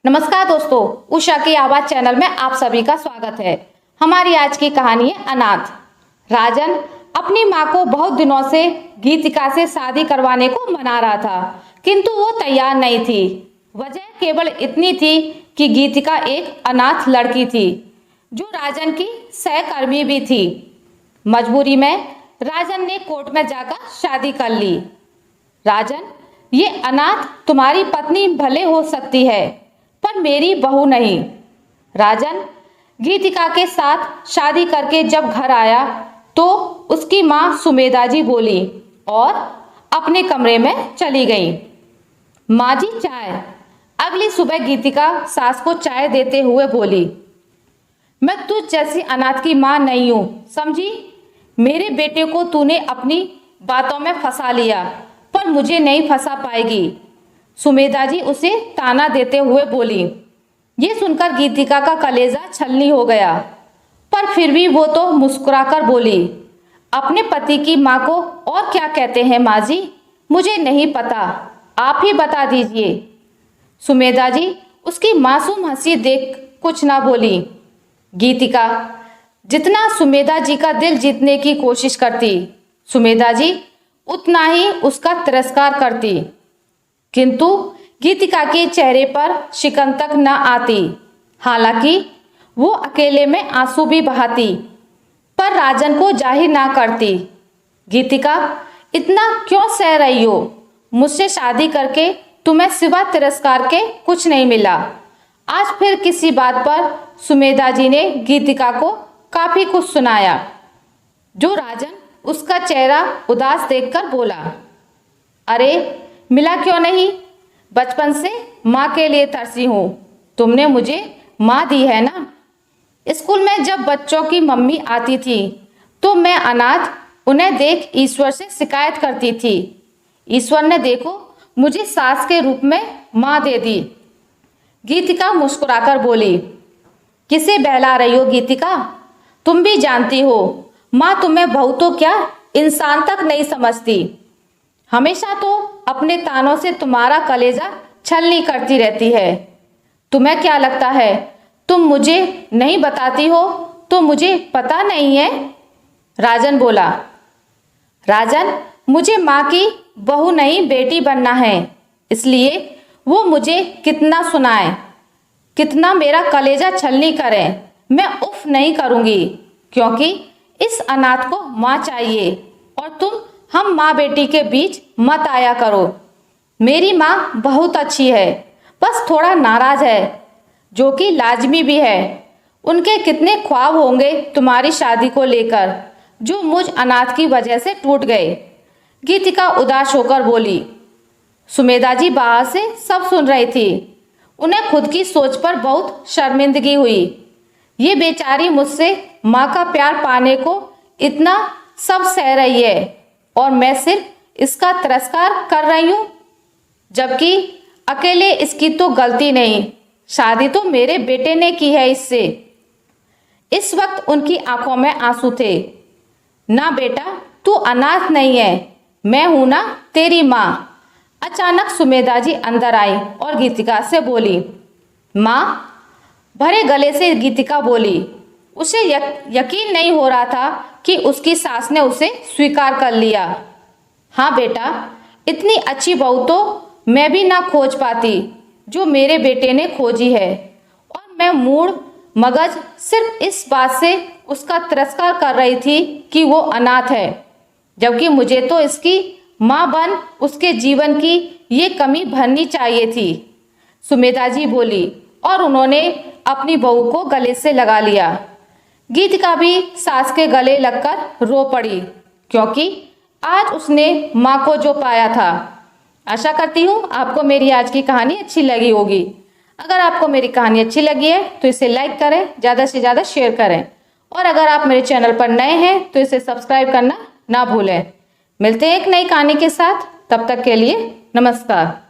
नमस्कार दोस्तों, उषा की आवाज चैनल में आप सभी का स्वागत है। हमारी आज की कहानी है अनाथ। राजन अपनी माँ को बहुत दिनों से गीतिका से शादी करवाने को मना रहा था, किंतु वो तैयार नहीं थी। वजह केवल इतनी थी कि गीतिका एक अनाथ लड़की थी जो राजन की सहकर्मी भी थी। मजबूरी में राजन ने कोर्ट में जाकर शादी कर ली। राजन, ये अनाथ तुम्हारी पत्नी भले हो सकती है, पर मेरी बहू नहीं। राजन गीतिका के साथ शादी करके जब घर आया तो उसकी माँ सुमेधा जी बोली और अपने कमरे में चली गई। माँ जी चाय। अगली सुबह गीतिका सास को चाय देते हुए बोली, मैं तुझ जैसी अनाथ की माँ नहीं हूँ, समझी। मेरे बेटे को तूने अपनी बातों में फंसा लिया, पर मुझे नहीं फंसा पाएगी। सुमेधा जी उसे ताना देते हुए बोली। ये सुनकर गीतिका का कलेजा छलनी हो गया, पर फिर भी वो तो मुस्कुराकर बोली, अपने पति की माँ को और क्या कहते हैं माँ जी, मुझे नहीं पता, आप ही बता दीजिए। सुमेधा जी उसकी मासूम हंसी देख कुछ ना बोली। गीतिका जितना सुमेधा जी का दिल जीतने की कोशिश करती, सुमेधा जी उतना ही उसका तिरस्कार करती, किंतु गीतिका के चेहरे पर शिकन तक न आती। हालांकि वो अकेले में आंसू भी बहाती, पर राजन को जाहिर ना करती। गीतिका, इतना क्यों सह रही हो? मुझसे शादी करके तुम्हें सिवा तिरस्कार के कुछ नहीं मिला। आज फिर किसी बात पर सुमेधा जी ने गीतिका को काफी कुछ सुनाया, जो राजन उसका चेहरा उदास देखकर बोला, अरे मिला क्यों नहीं? बचपन से माँ के लिए तरसी हूँ, तुमने मुझे माँ दी है ना। स्कूल में जब बच्चों की मम्मी आती थी तो मैं अनाथ उन्हें देख ईश्वर से शिकायत करती थी। ईश्वर ने देखो मुझे सास के रूप में माँ दे दी। गीतिका मुस्कुराकर बोली, किसे बहला रही हो गीतिका? तुम भी जानती हो माँ तुम्हें बहू तो क्या इंसान तक नहीं समझती। हमेशा तो अपने तानों से तुम्हारा कलेजा छलनी करती रहती है। तुम्हें क्या लगता है तुम मुझे नहीं बताती हो तो मुझे पता नहीं है? राजन बोला। राजन, मुझे माँ की बहू नहीं बेटी बनना है, इसलिए वो मुझे कितना सुनाए, कितना मेरा कलेजा छलनी करे, मैं उफ नहीं करूँगी, क्योंकि इस अनाथ को माँ चाहिए और तुम हम माँ बेटी के बीच मत आया करो। मेरी माँ बहुत अच्छी है, बस थोड़ा नाराज है, जो कि लाजमी भी है। उनके कितने ख्वाब होंगे तुम्हारी शादी को लेकर, जो मुझ अनाथ की वजह से टूट गए। गीतिका उदास होकर बोली। सुमेधा जी बाहर से सब सुन रही थी। उन्हें खुद की सोच पर बहुत शर्मिंदगी हुई। ये बेचारी मुझसे माँ का प्यार पाने को इतना सब सह रही है और मैं सिर्फ इसका तिरस्कार कर रही हूँ, जबकि अकेले इसकी तो गलती नहीं, शादी तो मेरे बेटे ने की है इससे। इस वक्त उनकी आंखों में आंसू थे। ना बेटा, तू अनाथ नहीं है, मैं हूं ना तेरी माँ। अचानक सुमेधा जी अंदर आई और गीतिका से बोली, माँ। भरे गले से गीतिका बोली। उसे यकीन नहीं हो रहा था कि उसकी सास ने उसे स्वीकार कर लिया। हाँ बेटा, इतनी अच्छी बहू तो मैं भी ना खोज पाती जो मेरे बेटे ने खोजी है, और मैं मूड मगज सिर्फ इस बात से उसका तिरस्कार कर रही थी कि वो अनाथ है, जबकि मुझे तो इसकी माँ बन उसके जीवन की ये कमी भरनी चाहिए थी। सुमेधा जी बोली और उन्होंने अपनी बहू को गले से लगा लिया। गीतिका भी सास के गले लगकर रो पड़ी, क्योंकि आज उसने माँ को जो पाया था। आशा करती हूँ आपको मेरी आज की कहानी अच्छी लगी होगी। अगर आपको मेरी कहानी अच्छी लगी है तो इसे लाइक करें, ज़्यादा से ज़्यादा शेयर करें, और अगर आप मेरे चैनल पर नए हैं तो इसे सब्सक्राइब करना ना भूलें। मिलते हैं एक नई कहानी के साथ, तब तक के लिए नमस्कार।